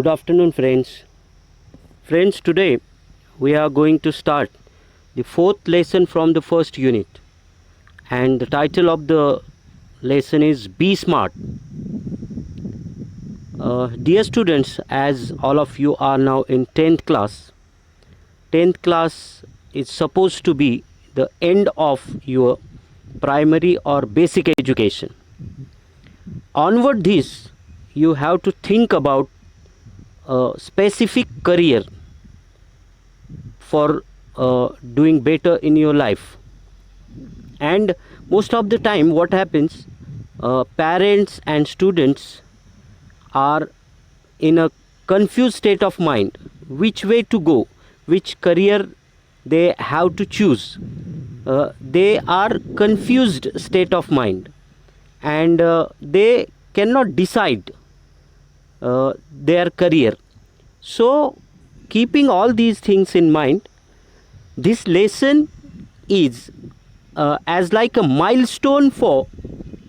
Good afternoon, friends. Friends, today we are going to start the fourth lesson from the first unit, and the title of the lesson is Be Smart. Dear students, as all of you are now in 10th class, 10th class is supposed to be the end of your primary or basic education. Onward this, you have to think about a specific career for doing better in your life. And most of the time what happens, parents and students are in a confused state of mind, which way to go, which career they have to choose. They are confused state of mind, and they cannot decide their career. So keeping all these things in mind, this lesson is as like a milestone for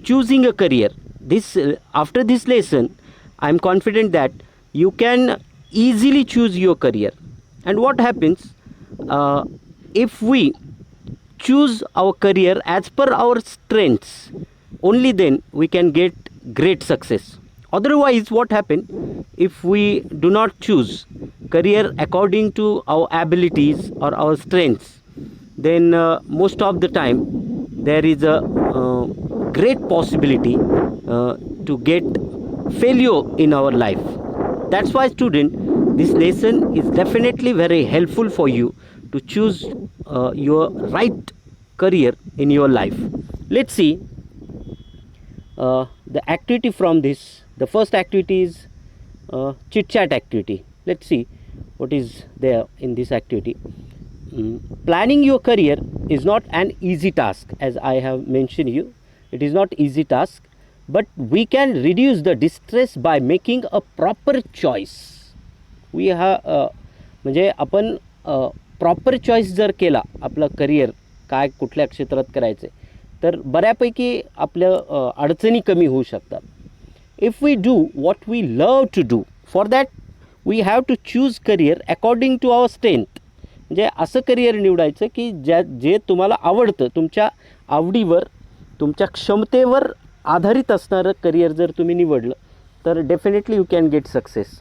choosing a career. This after this lesson, I am confident that you can easily choose your career. And what happens, if we choose our career as per our strengths, only then we can get great success. Otherwise what happen, if we do not choose career according to our abilities or our strengths, then most of the time there is a great possibility to get failure in our life. That's why, student, this lesson is definitely very helpful for you to choose your right career in your life. Let's see the activity from this. The first activity is chit chat activity. Let's see what is there in this activity. Planning your career is not an easy task, as I have mentioned you. It is not easy task, but we can reduce the distress by making a proper choice. We have म्हणजे आपण proper choice जर केला आपलं career काय कुठल्या क्षेत्रात करायचं आहे, तर बऱ्यापैकी आपल्या अडचणी कमी होऊ शकतात. If we do what we love to do, for that we have to choose career according to our strength. म्हणजे असं करिअर निवडायचं की जे तुम्हाला आवडतं, तुमच्या आवडीवर, तुमच्या क्षमतेवर आधारित असणारं करिअर जर तुम्ही निवडलं तर definitely you can get success.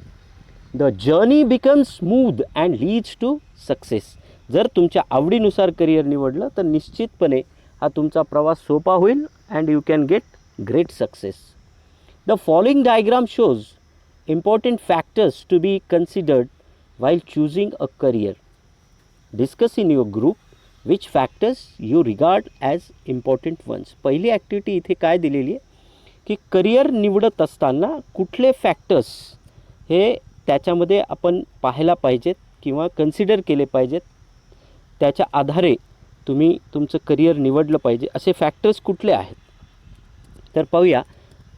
The journey becomes smooth and leads to success. जर तुमच्या आवडीनुसार करिअर निवडलं तर निश्चितपणे हा तुमचा प्रवास सोपा होईल and you can get great success. The following diagram shows important factors to be considered while choosing a career. Discuss in your group which factors you regard as important ones. पहिली activity इथे काय दिलेली आहे की career निवडत असताना कुठले factors हे त्याच्यामध्ये आपण पाहायला पाहिजेत किंवा कन्सिडर केले पाहिजेत, त्याच्या आधारे तुम्ही तुमचं करिअर निवडलं पाहिजे. असे फॅक्टर्स कुठले आहेत तर पाहूया.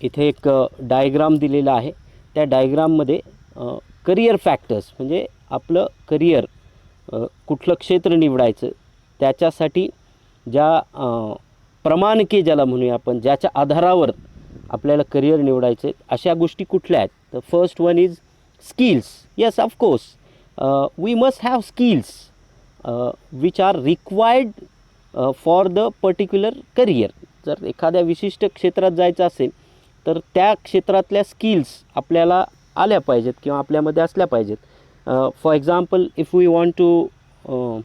इथे एक डायग्राम दिलेला आहे. त्या डायग्राममध्ये करिअर फॅक्टर्स म्हणजे आपलं करिअर कुठलं क्षेत्र निवडायचं त्याच्यासाठी ज्या प्रमाणके ज्याला म्हणूया आपण, ज्याच्या आधारावर आपल्याला करिअर निवडायचं अशा गोष्टी कुठल्या आहेत. तर first one is skills. Yes, of course we must have skills which are required for the particular career. जर एखाद्या विशिष्ट क्षेत्रात जायचं असेल तर त्या क्षेत्रातल्या स्किल्स आपल्याला आल्या पाहिजेत किंवा आपल्यामध्ये असल्या पाहिजेत. For example, if we want to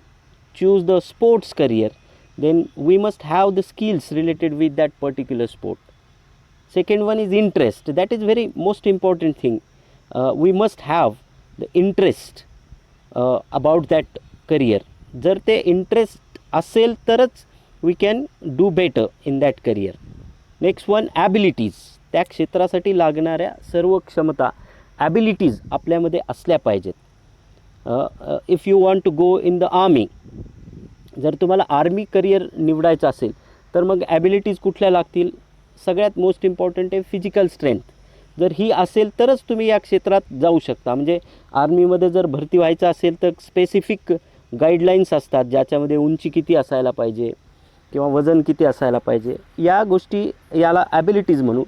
choose the sports career, then we must have the skills related with that particular sport. Second one is interest. That is very most important thing. We must have the interest about that career. जर ते interest असेल तरच we can do better in that career. Next one, abilities. त्या क्षेत्रासाठी लागणाऱ्या सर्व क्षमता, abilities आपल्यामध्ये असल्या पाहिजेत. If you want to go in the army, जर तुम्हाला आर्मी करिअर निवडायचं असेल तर मग ॲबिलिटीज कुठल्या लागतील. सगळ्यात मोस्ट इम्पॉर्टंट आहे फिजिकल स्ट्रेंथ. जर ही असेल तरच तुम्ही या क्षेत्रात जाऊ शकता. म्हणजे आर्मीमध्ये जर भरती व्हायचं असेल तर स्पेसिफिक गाईडलाईन्स असतात ज्याच्यामध्ये उंची किती असायला पाहिजे किंवा वजन किती असायला पाहिजे, या गोष्टी याला ॲबिलिटीज म्हणू.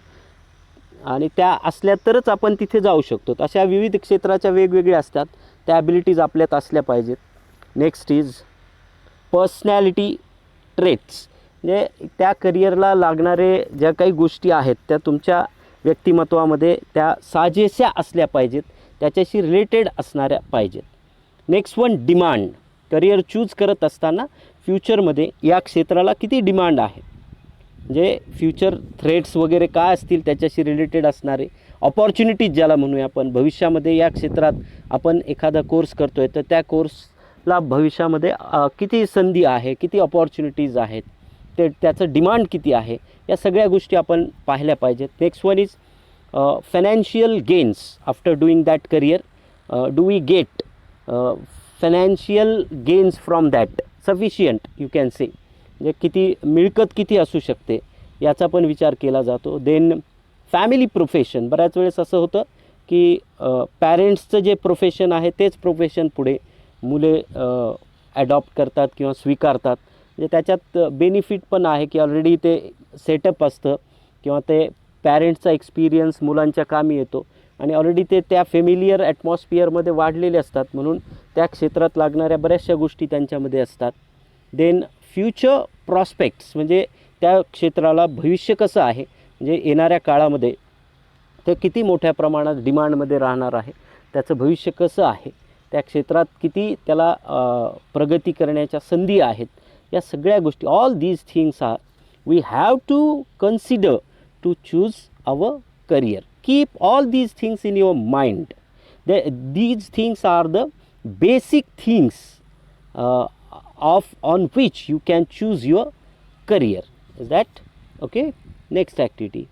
आणि त्या असल्या तरच आपण तिथे जाऊ शकतो. अशा विविध क्षेत्राच्या वेगवेगळ्या असतात, त्या ॲबिलिटीज आपल्यात असल्या पाहिजेत. नेक्स्ट इज पर्सनॅलिटी ट्रेट्स, म्हणजे त्या करिअरला लागणारे ज्या काही गोष्टी आहेत त्या तुमच्या व्यक्तिमत्वामध्ये त्या साजेशा असल्या पाहिजेत, त्याच्याशी रिलेटेड असणाऱ्या पाहिजेत. Next one demand, career choose करत असताना फ्युचरमध्ये या क्षेत्राला किती डिमांड आहे, म्हणजे फ्युचर थ्रेट्स वगैरे काय असतील त्याच्याशी रिलेटेड असणारे ऑपॉर्च्युनिटीज ज्याला म्हणूया आपण. भविष्यामध्ये या क्षेत्रात आपण एखादा कोर्स करतो आहे तर त्या कोर्सला भविष्यामध्ये किती संधी आहे, किती ऑपॉर्च्युनिटीज आहेत, ते त्याचं डिमांड किती आहे, या सगळ्या गोष्टी आपण पाहिल्या पाहिजेत. Next one is financial gains after doing that career. Do we get financial gains from that sufficient, you can say, म्हणजे किती मिळकत किती असू शकते याचा पण विचार केला जातो. देन फॅमिली प्रोफेशन, बऱ्याच वेळेस असं होतं की पॅरेंट्सचं जे प्रोफेशन आहे तेच प्रोफेशन पुढे मुले ॲडॉप्ट करतात किंवा स्वीकारतात. म्हणजे त्याच्यात बेनिफिट पण आहे की ऑलरेडी ते सेटअप असतं किंवा ते पॅरेंट्सचा एक्सपिरियन्स मुलांच्या कामी येतो आणि ऑलरेडी ते त्या फेमिलियर ॲटमॉस्फिअरमध्ये वाढलेले असतात, म्हणून त्या क्षेत्रात लागणाऱ्या बऱ्याचशा गोष्टी त्यांच्यामध्ये असतात. देन फ्युचर प्रॉस्पेक्ट्स, म्हणजे त्या क्षेत्राला भविष्य कसं आहे, म्हणजे येणाऱ्या काळामध्ये ते किती मोठ्या प्रमाणात डिमांडमध्ये राहणार आहे, त्याचं भविष्य कसं आहे, त्या क्षेत्रात किती त्याला प्रगती करण्याच्या संधी आहेत, या सगळ्या गोष्टी, all these things are we have to consider to choose our career. Keep all these things in your mind. These things are the basic things on which you can choose your career. Is that okay? Next activity.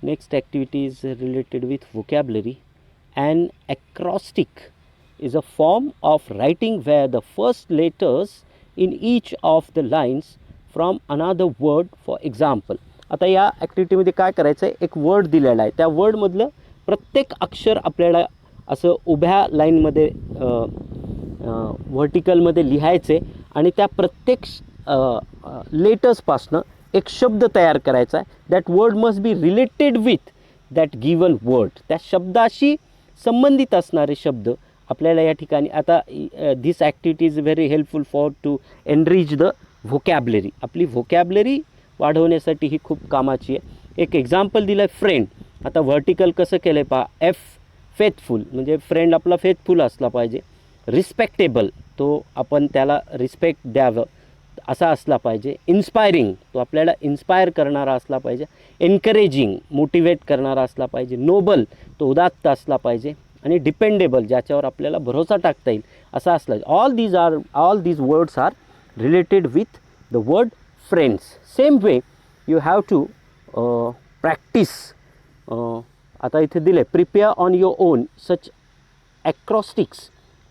Next activity is related with vocabulary. An acrostic is a form of writing where the first letters in each of the lines from another word. For example, आता या ॲक्टिव्हिटीमध्ये काय करायचं आहे, एक word दिलेला आहे, त्या वर्डमधलं प्रत्येक अक्षर आपल्याला असं उभ्या लाईनमध्ये व्हर्टिकलमध्ये लिहायचे आणि त्या प्रत्येक लेटर्सपासनं एक शब्द तयार करायचा आहे. That word must be related with that given word, त्या शब्दाशी संबंधित असणारे शब्द आपल्याला या ठिकाणी. आता this activity is very helpful for to enrich the vocabulary. आपली व्होकॅबलरी वाढवण्यासाठी ही खूप कामाची आहे. एक एक्झाम्पल दिलं आहे फ्रेंड. आता व्हर्टिकल कसं केलं आहे पहा, एफ फेथफुल, म्हणजे फ्रेंड आपला फेथफुल असला पाहिजे. रिस्पेक्टेबल, तो आपण त्याला रिस्पेक्ट द्यावं असा असला पाहिजे. इन्स्पायरिंग, तो आपल्याला इन्स्पायर करणारा असला पाहिजे. एनकरेजिंग, मोटिवेट करणारा असला पाहिजे. नोबल, तो उदात्त असला पाहिजे. आणि डिपेंडेबल, ज्याच्यावर आपल्याला भरोसा टाकता येईल असा असला. All these words are related with the word friends. Same way you have to practice. आता इथे दिले, prepare on your own such acrostics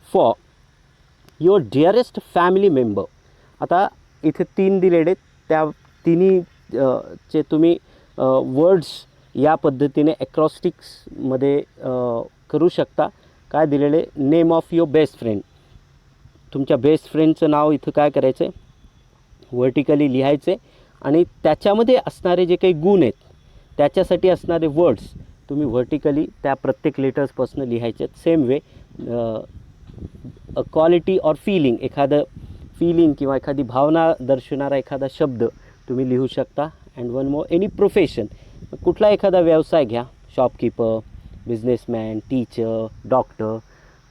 for your dearest family member. आता इथे 3 दिलेले, त्या तिन्ही चे तुम्ही वर्ड्स या पद्धतीने ॲक्रॉस्टिक्समध्ये करू शकता. काय दिलेले, name of your best friend, तुमच्या बेस्ट फ्रेंडचं नाव इथं काय करायचं आहे, व्हर्टिकली लिहायचे आणि त्याच्यामध्ये असणारे जे काही गुण आहेत त्याच्यासाठी असणारे वर्ड्स तुम्ही व्हर्टिकली त्या प्रत्येक लेटर्सपासून लिहायचे आहेत. Same way a quality or feeling, एखादं फिलिंग किंवा एखादी भावना दर्शवणारा एखादा शब्द तुम्ही लिहू शकता. And one more, any profession, कुठला एखादा व्यवसाय घ्या, शॉपकीपर, बिझनेसमॅन, टीचर, डॉक्टर,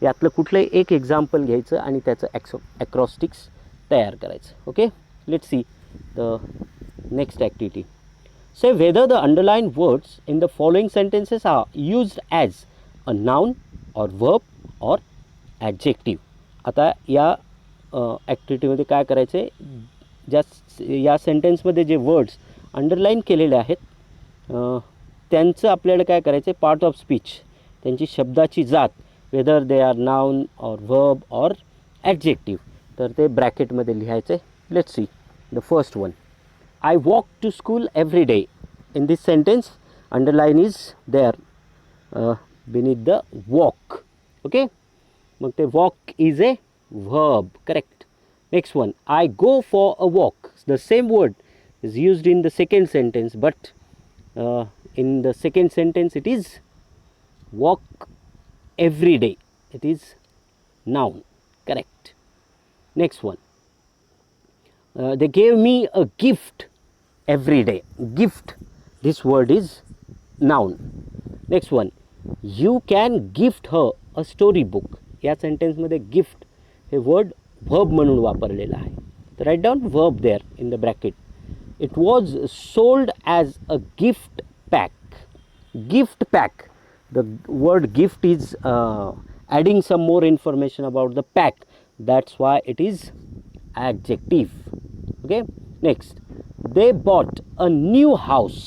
यातलं कुठलंही एक एक्झाम्पल घ्यायचं आणि त्याचं ॲक्रॉस्टिक्स तयार करायचं. Okay, let's see the next activity. Say whether the underlined words in the following sentences are used as a noun or verb or adjective. आता या ॲक्टिव्हिटीमध्ये काय करायचं आहे, या सेंटेन्समध्ये जे वर्ड्स अंडरलाईन केलेले आहेत त्यांचं आपल्याला काय करायचं आहे, पार्ट ऑफ स्पीच, त्यांची शब्दाची जात, वेदर दे आर नाउन और वर्ब और ॲडजेक्टिव्ह, तर ते ब्रॅकेटमध्ये लिहायचं आहे. Let's see the first one. I walk to school every day. In this sentence, underline is there beneath the walk. Okay? But the walk is a verb. Correct. Next one. I go for a walk. The same word is used in the second sentence, but in the second sentence it is walk every day. It is noun. Correct. Next one. They gave me a gift every day. Gift, this word is noun. Next one. You can gift her a story book. या सेंटेन्समध्ये gift हे word verb म्हणून वापरलेलं आहे. तर write down verb there in the bracket. It was sold as a gift pack. Gift pack, the word gift is adding some more information about the pack. That's why it is adjective. Okay, next. They bought a new house.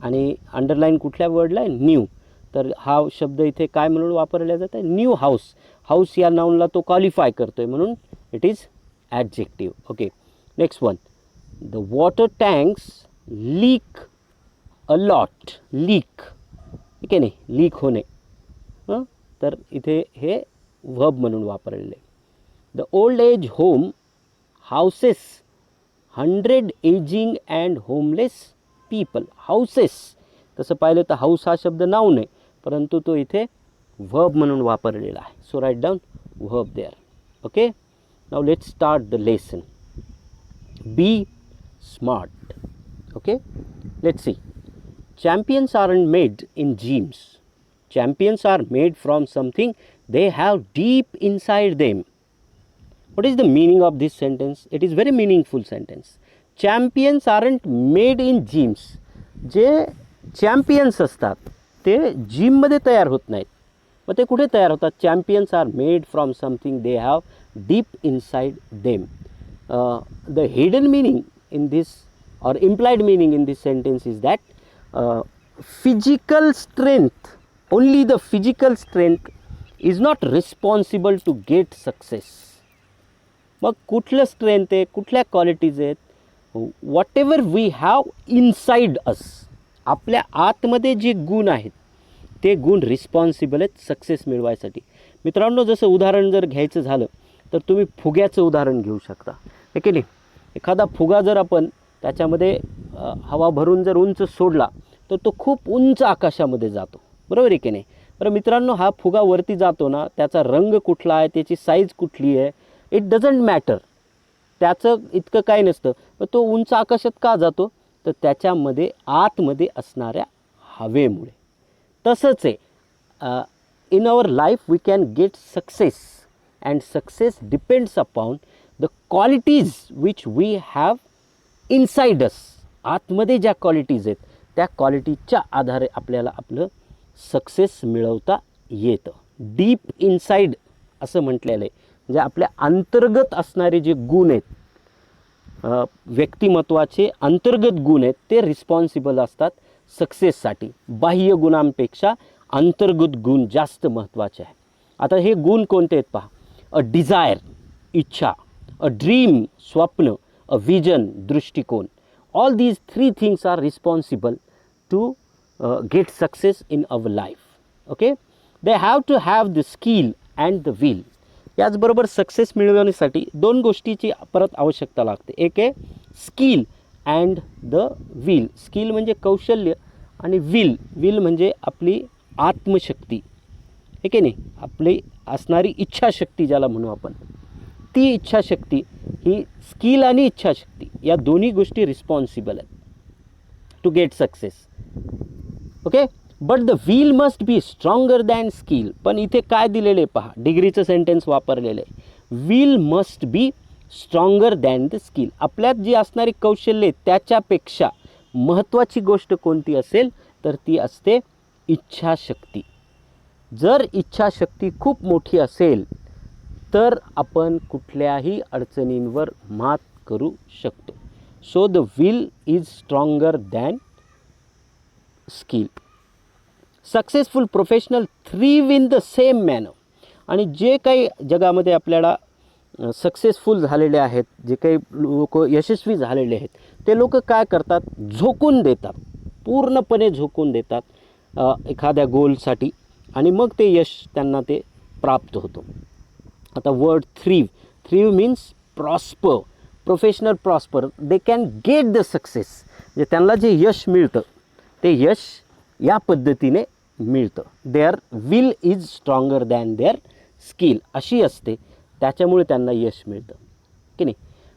आणि underline कुठल्या वर्डला आहे? New. तर हा शब्द इथे काय म्हणून वापरला जात आहे? New house. हाऊस या नाउनला तो क्वालिफाय करतोय म्हणून it is adjective. Okay, next one. The water tanks leak a lot. Leak, ठीक आहे, नाही लीक होणे. तर इथे हे व्हर्ब म्हणून वापरलेले. The old age home houses 100 aging and homeless people. Houses तसं पाहिलं तर हाऊस हा शब्द नाऊन आहे, परंतु तो इथे व्हर्ब म्हणून वापरलेला आहे. So write down verb there. Okay, now let's start the lesson. Be smart. Okay, let's see. Champions aren't made in gyms. Champions are made from something they have deep inside them. What is the meaning of this sentence? It is very meaningful sentence. Champions aren't made in gyms. जे champions असतात ते जिममध्ये तयार होत नाहीत. मग ते कुठे तयार होतात? Champions are made from something they have deep inside them. The hidden meaning in this or implied meaning in this sentence is that physical strength, only the physical strength is not responsible to get success. मग कुठलं strength आहे, कुठल्या qualities आहेत? Whatever we have inside us, आपल्या आतमध्ये जे गुण आहेत ते गुण रिस्पॉन्सिबल आहेत सक्सेस मिळवायसाठी. मित्रांनो, जसं उदाहरण जर घ्यायचं झालं तर तुम्ही फुग्याचं उदाहरण घेऊ शकता, हे की नाही. एखादा फुगा जर आपण त्याच्यामध्ये हवा भरून जर उंच सोडला तर तो खूप उंच आकाशामध्ये जातो, बरोबर आहे की नाही. बरं मित्रांनो, हा फुगा वरती जातो ना, त्याचा रंग कुठला आहे, त्याची साईज कुठली आहे, इट डझंट मॅटर. त्याचं इतकं काय नसतं. पण तो उंच आकाशात का जातो? तर त्याच्यामध्ये आतमध्ये असणाऱ्या हवेमुळे. तसंच आहे in our life we can get success and success depends upon the qualities which we have inside us. आतमध्ये ज्या क्वालिटीज आहेत त्या क्वालिटीच्या आधारे आपल्याला आपलं सक्सेस मिळवता येतं. डीप इनसाइड असं म्हटलेलं आहे. म्हणजे आपल्या अंतर्गत असणारे जे गुण आहेत, व्यक्तिमत्वाचे अंतर्गत गुण आहेत, ते रिस्पॉन्सिबल असतात सक्सेससाठी. बाह्य गुणांपेक्षा अंतर्गत गुण जास्त महत्त्वाचे आहे. आता हे गुण कोणते आहेत पहा. अ डिझायर, इच्छा. अ ड्रीम, स्वप्न. अ विजन, दृष्टिकोन. All these 3 things are responsible to get success in our life. Okay, they have to have the skill and the will. याचबरोबर सक्सेस मिळवण्यासाठी 2 गोष्टीची परत आवश्यकता लागते. एक आहे skill and the will. Skill म्हणजे कौशल्य आणि विल म्हणजे आपली आत्मशक्ती, हे की नाही, आपली असणारी इच्छाशक्ती ज्याला म्हणू आपण. ती इच्छाशक्ती, ही स्किल आणि इच्छाशक्ती या दोन्ही गोष्टी रिस्पॉन्सिबल आहेत to get success. Okay, but the will must be stronger than skill. पण इथे काय दिलेलं आहे पहा, डिग्रीचं सेंटेन्स वापरलेलं आहे. Will must be stronger than the skill. आपल्यात जी असणारी कौशल्य त्याच्यापेक्षा महत्त्वाची गोष्ट कोणती असेल तर ती असते इच्छाशक्ती. जर इच्छाशक्ती खूप मोठी असेल तर आपण कुठल्याही अडचणींवर मात करू शकतो. So the will is stronger than skill. Successful professional thrive in the same manner. आणि जे काही जगामध्ये आपल्याला सक्सेसफुल झालेले आहेत, जे काही लोक यशस्वी झालेले आहेत, ते लोक काय करतात? झोकून देतात, पूर्णपणे झोकून देतात एखाद्या गोलसाठी आणि मग ते यश त्यांना ते प्राप्त होतं. आता word thrive means prosper. Professional prosper, they can get the success. म्हणजे त्यांना जे यश मिळतं ते यश या पद्धतीने मिळतं. Their will is stronger than their skill अशी असते, त्याच्यामुळे त्यांना यश मिळतं की नाही.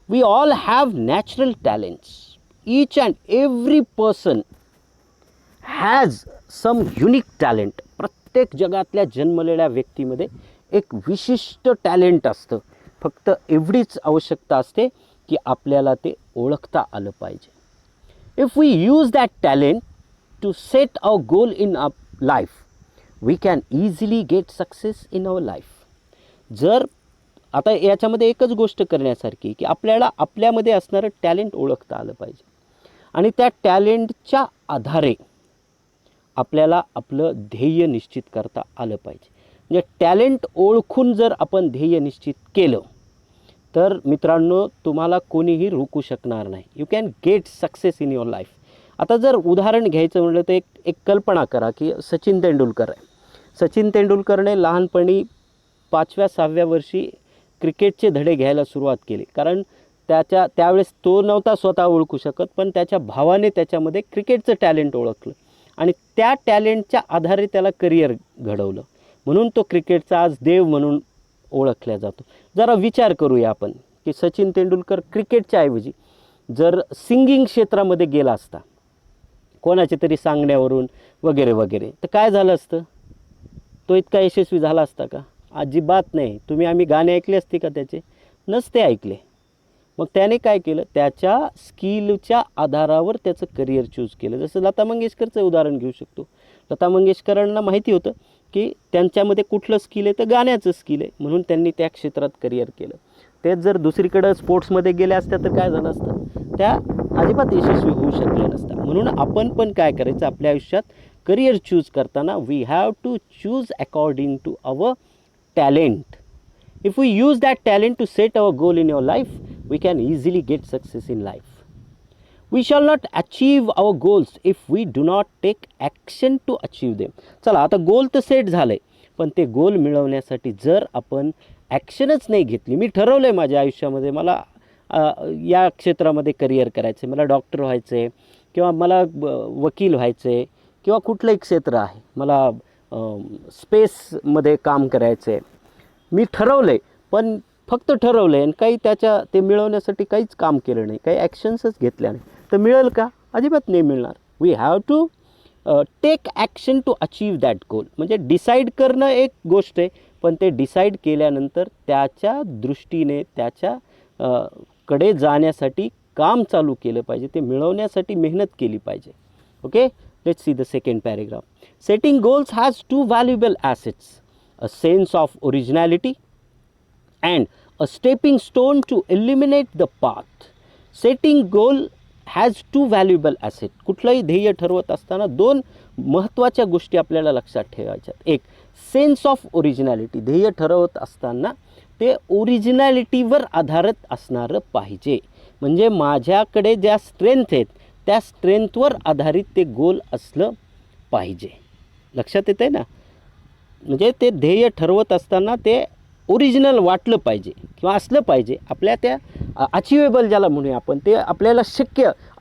We all have natural talents. Each and every person has some unique talent. प्रत्येक जगातल्या जन्मलेल्या व्यक्तीमध्ये एक विशिष्ट टॅलेंट असतं. फक्त एवढीच आवश्यकता असते की आपल्याला ते ओळखता आलं पाहिजे. If we use that talent to set our goal in our life, we can easily get success in our life. जर आता याच्यामध्ये एकच गोष्ट करण्यासारखी की आपल्याला आपल्यामध्ये असणारं टॅलेंट ओळखता आलं पाहिजे आणि त्या टॅलेंटच्या आधारे आपल्याला आपलं ध्येय निश्चित करता आलं पाहिजे. म्हणजे टॅलेंट ओळखून जर आपण ध्येय निश्चित केलं तर मित्रांनो तुम्हाला कोणीही रोखू शकणार नाही. You can get success in your life. आता जर उदाहरण घ्यायचं म्हटलं तर एक कल्पना करा की सचिन तेंडुलकर आहे. सचिन तेंडुलकरने लहानपणी 5व्या-6व्या वर्षी क्रिकेटचे धडे घ्यायला सुरुवात केली. कारण त्यावेळेस तो नव्हता स्वतः ओळखू शकत, पण त्याच्या भावाने त्याच्यामध्ये क्रिकेटचं टॅलेंट ओळखलं आणि त्या टॅलेंटच्या आधारे त्याला करिअर घडवलं. म्हणून तो क्रिकेटचा आज देव म्हणून ओळखला जातो. जरा विचार करूया आपण की सचिन तेंडुलकर क्रिकेटच्या ऐवजी जर सिंगिंग क्षेत्रामध्ये गेला असता, कोणाचे तरी सांगण्यावरून वगैरे वगैरे, तर काय झालं असतं? तो इतका यशस्वी झाला असता का? अजिबात नाही. आम्ही गाणे ऐकले असते का त्याचे? नसते ऐकले. मग त्याने काय केलं? त्याच्या स्किलच्या आधारावर त्याचं करिअर चूज केलं. जसं लता मंगेशकरचं उदाहरण घेऊ शकतो. लता मंगेशकरांना माहिती होतं की त्यांच्यामध्ये कुठलं स्किल आहे, तर गाण्याचं स्किल आहे, म्हणून त्यांनी त्या क्षेत्रात करिअर केलं. तेच जर दुसरीकडं स्पोर्ट्समध्ये गेल्या असत्या तर काय झालं असतं? त्या अजिबात यशस्वी होऊ शकल्या नसत्या. म्हणून आपण पण काय करायचं आपल्या आयुष्यात करिअर चूज करताना, we have to choose according to our talent. If we use that talent to set our goal in your life, we can easily get success in life. We shall not achieve our goals if we do not take action to achieve them. चला आता गोल तर set झालं आहे, पण ते गोल मिळवण्यासाठी जर आपण ॲक्शनच नाही घेतली. मी ठरवलं आहे माझ्या आयुष्यामध्ये मला या क्षेत्रामध्ये करिअर करायचं आहे, मला डॉक्टर व्हायचं आहे किंवा मला वकील व्हायचं आहे किंवा कुठलंही क्षेत्र आहे, मला स्पेसमध्ये काम करायचं आहे. मी ठरवलं आहे, पण फक्त ठरवलं आहे आणि काही ते मिळवण्यासाठी काहीच काम केलं नाही, काही ॲक्शन्सच घेतल्या नाही, तर मिळेल का? अजिबात नाही मिळणार. We have to take action to achieve that goal. म्हणजे डिसाईड करणं एक गोष्ट आहे, पण ते डिसाईड केल्यानंतर त्याच्या दृष्टीने कडे जाण्यासाठी काम चालू केलं पाहिजे, ते मिळवण्यासाठी मेहनत केली पाहिजे. Okay, let's see the second paragraph. Setting goals has to valuable assets, a sense of originality and a stepping stone to eliminate the path. Setting goal has two valuable assets. कुठलंही ध्येय ठरवत असताना दोन महत्त्वाच्या गोष्टी आपल्याला लक्षात ठेवायच्यात. एक, सेन्स ऑफ ओरिजिनॅलिटी. ध्येय ठरवत असताना ते ओरिजिनॅलिटीवर आधारित असणारं पाहिजे. म्हणजे माझ्याकडे ज्या स्ट्रेंथ आहेत त्या स्ट्रेंथवर आधारित ते गोल असलं पाहिजे. लक्षात येतं आहे ना? म्हणजे ते ध्येय ठरवत असताना ते ओरिजिनल वाटलं पाहिजे किंवा असलं पाहिजे. आपल्या त्या अचिवेबल ज्याला म्हणूया आपण, ते आपल्याला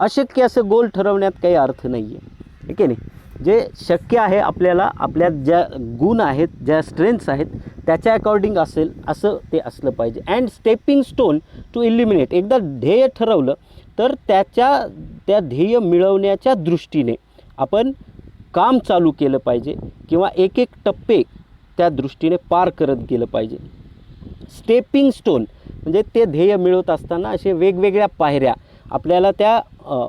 अशक्य असं गोल ठरवण्यात काही अर्थ नाही आहे, ठीक आहे नाही. जे शक्य आहे आपल्याला, आपल्यात ज्या गुण आहेत, ज्या स्ट्रेंथ्स आहेत त्याच्या अकॉर्डिंग असेल असं ते असलं पाहिजे. And stepping stone to eliminate. एकदा ध्येय ठरवलं तर त्या ध्येय मिळवण्याच्या दृष्टीने आपण काम चालू केलं पाहिजे किंवा एक टप्पे त्या दृष्टीने पार करत गेलं पाहिजे. स्टेपिंग स्टोन म्हणजे ते ध्येय मिळवत असताना असे वेगवेगळ्या पायऱ्या आपल्याला त्या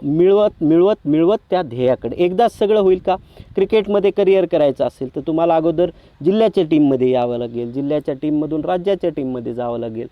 मिळवत त्या ध्येयाकडे. एकदाच सगळं होईल का? क्रिकेटमध्ये करिअर करायचं असेल तर तुम्हाला अगोदर जिल्ह्याच्या टीममध्ये यावं लागेल, जिल्ह्याच्या टीममधून राज्याच्या टीममध्ये जावं लागेल,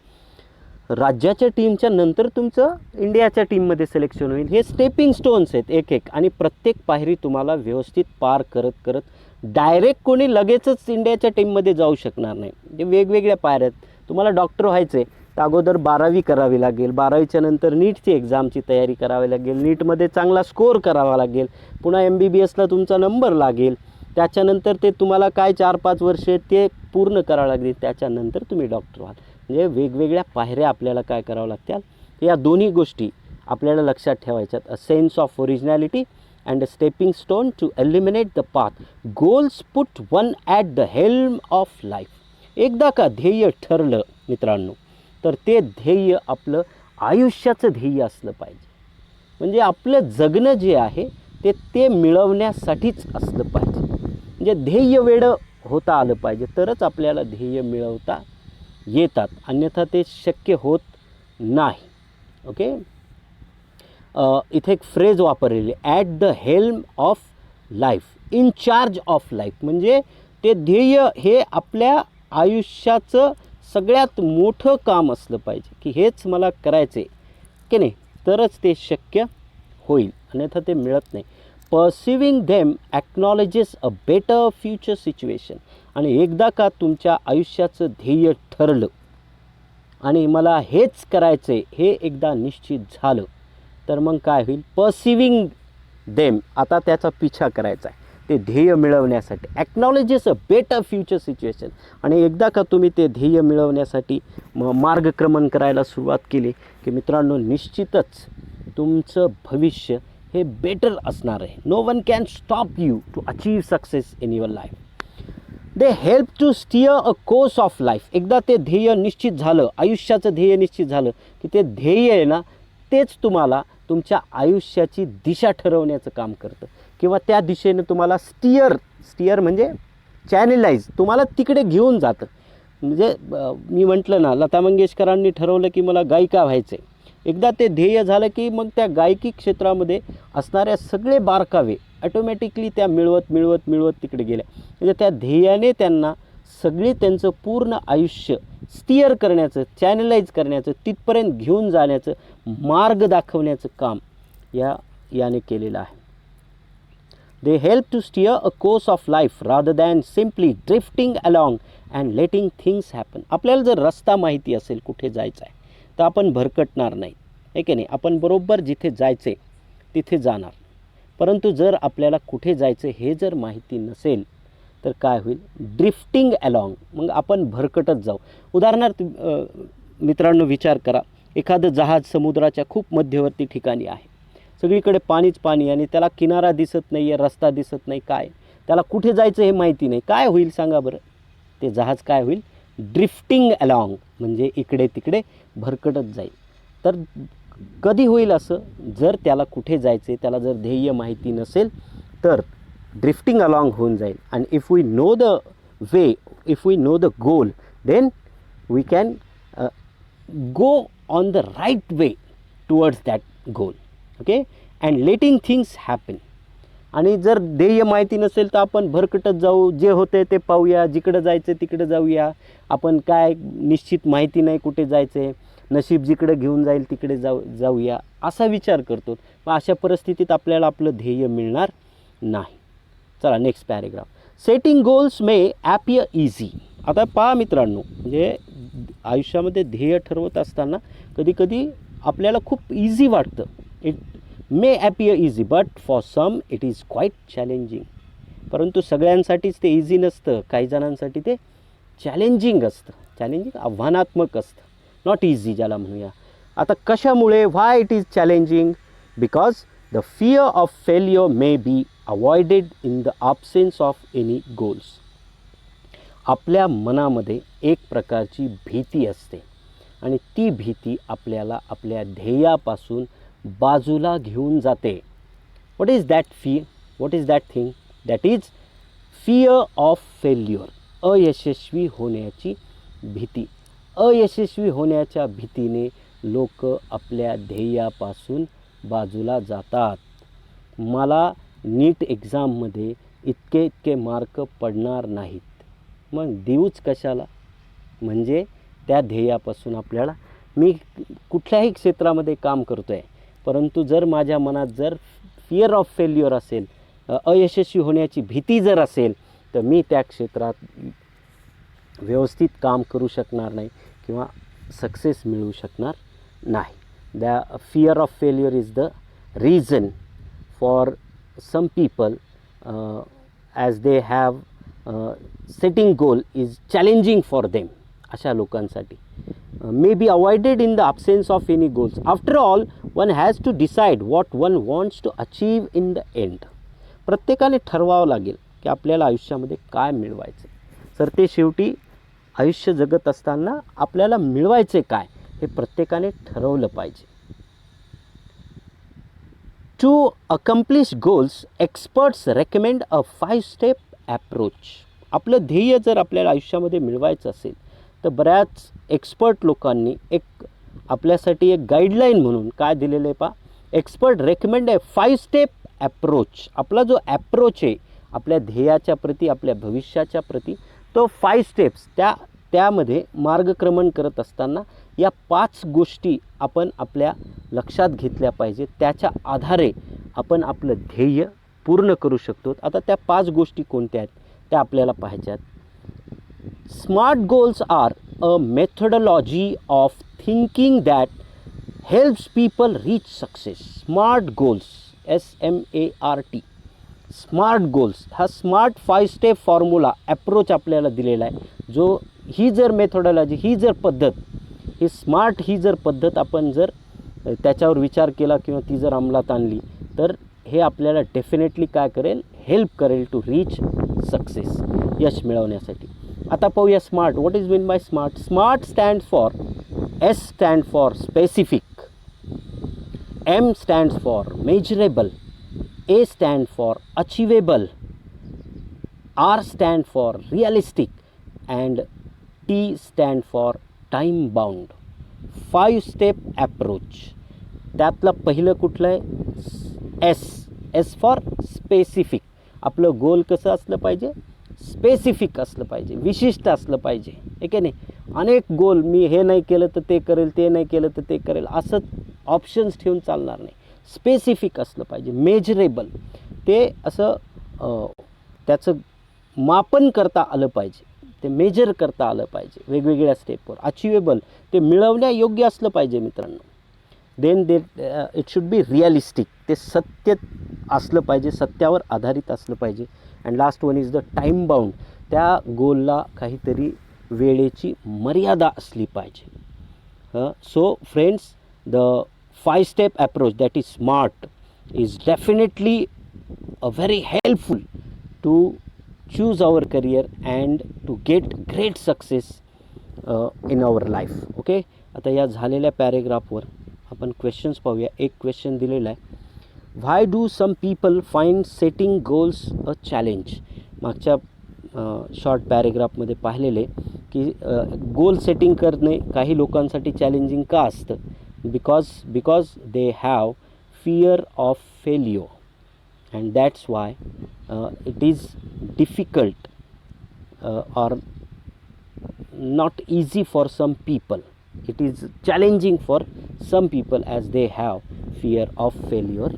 राज्याच्या टीमच्या नंतर तुमचं इंडियाच्या टीममध्ये सिलेक्शन होईल. हे स्टेपिंग स्टोन्स आहेत एक आणि प्रत्येक पायरी तुम्हाला व्यवस्थित पार करत डायरेक्ट कोणी लगेचच इंडियाच्या टीममध्ये जाऊ शकणार नाही. म्हणजे वेगवेगळ्या पायऱ्या आहेत. तुम्हाला डॉक्टर व्हायचं आहे तर अगोदर 12वी करावी लागेल, 12वीच्या नंतर नीटची एक्झामची तयारी करावी लागेल, नीटमध्ये चांगला स्कोअर करावा लागेल, पुन्हा MBBSला तुमचा नंबर लागेल, त्याच्यानंतर ते तुम्हाला काय 4-5 वर्षे ते पूर्ण करावं लागेल, त्याच्यानंतर तुम्ही डॉक्टर व्हाल. म्हणजे वेगवेगळ्या पायऱ्या आपल्याला काय करावं लागतील. या दोन्ही गोष्टी आपल्याला लक्षात ठेवायच्यात. A sense of originality and a stepping stone to eliminate the path. Goals put one at the helm of life. एकदा का ध्येय ठरलं मित्रांनो, तर ते ध्येय आपलं आयुष्याचं ध्येय असलं पाहिजे. म्हणजे आपलं जगणं जे आहे ते मिळवण्यासाठीच असलं पाहिजे. म्हणजे ध्येय वेडं होता आलं पाहिजे, तरच आपल्याला ध्येय मिळवता येतात, अन्यथा ते शक्य होत नाही. ओके, इथे एक फ्रेज वापरलेली, at the helm of life, in charge of life. म्हणजे ते ध्येय हे आपल्या आयुष्याचं सगळ्यात मोठं काम असलं पाहिजे, की हेच मला करायचे की नाही, तरच ते शक्य होईल, अन्यथा ते मिळत नाही. Perceiving them acknowledges a better future situation. आणि एकदा का तुमच्या आयुष्याचं ध्येय ठरलं आणि मला हेच करायचं आहे हे एकदा निश्चित झालं, तर मग काय होईल, पर्सिविंग देम, आता त्याचा पिछा करायचा आहे ते ध्येय मिळवण्यासाठी. ॲक्नॉलेजेस अ बेटर फ्युचर सिच्युएशन. आणि एकदा का तुम्ही ते ध्येय मिळवण्यासाठी मार्गक्रमण करायला सुरुवात केली की मित्रांनो, निश्चितच तुमचं भविष्य हे बेटर असणार आहे. No one can stop you to achieve success in your life. They help to steer a course of life. एकदा ते ध्येय निश्चित झालं, आयुष्याचं ध्येय निश्चित झालं की ते ध्येय आहे ना, तेच तुम्हाला तुमच्या आयुष्याची दिशा ठरवण्याचं काम करतं, किंवा त्या दिशेनं तुम्हाला स्टिअर म्हणजे चॅनलाइज, तुम्हाला तिकडे घेऊन जातं. म्हणजे मी म्हटलं ना, लता मंगेशकरांनी ठरवलं की मला गायिका व्हायचं आहे. एकदा ते ध्येय झालं की मग त्या गायकी क्षेत्रामध्ये असणाऱ्या सगळे बारकावे ॲटोमॅटिकली त्या मिळवत तिकडे गेल्या. म्हणजे त्या ध्येयाने त्यांना सगळी त्यांचं पूर्ण आयुष्य स्टिअर करण्याचं, चॅनलाइज करण्याचं, तिथपर्यंत घेऊन जाण्याचं, मार्ग दाखवण्याचं काम याने केलेलं आहे. They help to steer a course of life rather than simply drifting along and letting things happen. आपल्याला जर रस्ता माहिती असेल कुठे जायचं आहे, तर आपण भरकटणार नाही, आहे की नाही. आपण बरोबर जिथे जायचे तिथे जाणार. परंतु जर आपल्याला कुठे जायचं हे जर माहिती नसेल, तर काय होईल, ड्रिफ्टिंग अलॉंग, मग आपण भरकटत जाऊ. उदाहरणार्थ मित्रांनो विचार करा, एखादं जहाज समुद्राच्या खूप मध्यवर्ती ठिकाणी आहे, सगळीकडे पाणीच पाणी, आणि त्याला किनारा दिसत नाही आहे, रस्ता दिसत नाही, काय त्याला कुठे जायचं हे माहिती नाही. काय होईल सांगा बरं, ते जहाज काय होईल, ड्रिफ्टिंग अलॉंग, म्हणजे इकडे तिकडे भरकटत जाईल. तर कधी होईल असं, जर त्याला कुठे जायचे, त्याला जर ध्येय माहिती नसेल तर ड्रिफ्टिंग अलॉंग होऊन जाईल. आणि if we know the way, if we know the goal, then we can go on the right way towards that goal. Okay, and letting things happen. आणि जर ध्येय माहिती नसेल तर आपण भरकटत जाऊ, जे होते ते पाहूया, जिकडं जायचं तिकडं जाऊया, आपण काय निश्चित माहिती नाही कुठे जायचं आहे, नशीब जिकडे घेऊन जाईल तिकडे जाऊया असा विचार करतो. मग अशा परिस्थितीत आपल्याला आपलं ध्येय मिळणार नाही. चला नेक्स्ट पॅरेग्राफ. सेटिंग गोल्स मे ॲपियर इझी. आता पहा मित्रांनो, म्हणजे आयुष्यामध्ये ध्येय ठरवत असताना कधीकधी आपल्याला खूप इझी वाटतं. It may appear easy but for some it is quite challenging. परंतु सगळ्यांसाठीच ते इझी नसतं, काही जणांसाठी ते चॅलेंजिंग असतं, आव्हानात्मक असतं, नॉट इझी ज्याला म्हणूया. आता कशामुळे, why it is challenging? Because the fear of failure may be avoided in the absence of any goals. आपल्या मनामध्ये एक प्रकारची भीती असते, आणि ती भीती आपल्याला आपल्या ध्येयापासून बाजूला घेऊन जाते. What is that fear? What is that thing? That is fear of failure. अयशस्वी होण्याची भीती. अयशस्वी होण्याच्या भीतीने लोक आपल्या ध्येयापासून बाजूला जातात. मला नीट एक्झाममध्ये इतके मार्क पडणार नाहीत, मग देऊच कशाला? म्हणजे त्या ध्येयापासून आपल्याला, मी कुठल्याही क्षेत्रामध्ये काम करतो आहे, परंतु जर माझ्या मनात जर फिअर ऑफ फेल्युअर असेल, अयशस्वी होण्याची भीती जर असेल, तर मी त्या क्षेत्रात व्यवस्थित काम करू शकणार नाही किंवा सक्सेस मिळू शकणार नाही. The fear of failure is the reason for some people as they have setting goal is challenging for them. अशा लोकांसाठी may be avoided in the absence of any goals. After all, one has to decide what one wants to achieve in the end. प्रत्येकाने ठरवावं लागेल की आपल्याला आयुष्यामध्ये काय मिळवायचं. तर ते शेवटी आयुष्य जगत असताना आपल्याला मिळवायचे काय हे प्रत्येकाने ठरवलं पाहिजे. To accomplish goals, experts recommend a 5-step approach. आपलं ध्येय जर आपल्याला आयुष्यामध्ये मिळवायचं असेल तर बऱ्याच एक्सपर्ट लोकांनी एक आपल्यासाठी एक गाईडलाईन म्हणून काय दिलेलं आहे पहा. एक्सपर्ट रेकमेंड ए 5-step ॲप्रोच. आपला जो ॲप्रोच आहे आपल्या ध्येयाच्या प्रती, आपल्या भविष्याच्या प्रती, तो 5 स्टेप्स त्यामध्ये मार्गक्रमण करत असताना या 5 गोष्टी आपण आपल्या लक्षात घेतल्या पाहिजे. त्याच्या आधारे आपण आपलं ध्येय पूर्ण करू शकतो. आता त्या 5 गोष्टी कोणत्या आहेत त्या आपल्याला पाहायच्यात. SMART goals are a methodology of thinking that helps people reach success. SMART goals, SMART, SMART goals हा स्मार्ट 5 स्टेप फॉर्म्युला ॲप्रोच आपल्याला दिलेला आहे. जो ही जर मेथोडॉलॉजी, ही जर पद्धत, ही स्मार्ट ही जर पद्धत आपण जर त्याच्यावर विचार केला किंवा ती जर अंमलात आणली तर हे आपल्याला डेफिनेटली काय करेल, हेल्प करेल टू रीच सक्सेस, यश मिळवण्यासाठी. आता पाहूया smart. What is mean by smart. Smart stand for, S stand for specific, M stands for measurable, A stand for achievable, R stand for realistic and T stand for time bound. 5 step approach. त्यातलं पहिलं कुठलं आहे, S for specific. आपलं गोल कसं असलं पाहिजे, specific असलं पाहिजे, विशिष्ट असलं पाहिजे, आहे की नाही. अनेक गोल, मी हे नाही केलं तर ते करेल, ते नाही केलं तर ते करेल, असं ऑप्शन्स ठेवून चालणार नाही. स्पेसिफिक असलं पाहिजे. मेजरेबल, ते असं त्याचं मापन करता आलं पाहिजे, ते मेजर करता आलं पाहिजे वेगवेगळ्या स्टेपवर. अचिवेबल, ते मिळवण्यायोग्य असलं पाहिजे मित्रांनो. Then it should be realistic, ते सत्य असलं पाहिजे, सत्यावर आधारित असलं पाहिजे. And last one is the time bound. त्या गोलला काहीतरी वेळेची मर्यादा असली पाहिजे. So friends, the 5 step approach that is smart is definitely a very helpful to choose our career and to get great success in our life. Okay. आता या झालेल्या पॅरेग्राफवर आपण क्वेश्चन्स पाहूया. एक क्वेश्चन दिलेला आहे, why do some people find setting goals a challenge. मागच्या short पॅरेग्राफमध्ये पाहिलेले की गोल सेटिंग करणे काही लोकांसाठी चॅलेंजिंग का असतं. Because they have fear of failure and that's why it is difficult or not easy for some people. It is challenging for some people as they have fear of failure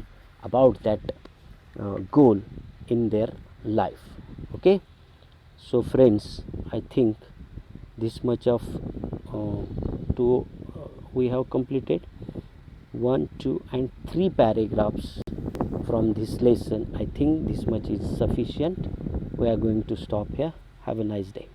about that goal in their life. Okay, so friends, I think this much of we have completed 1, 2 and 3 paragraphs from this lesson. I think this much is sufficient. We are going to stop here. Have a nice day.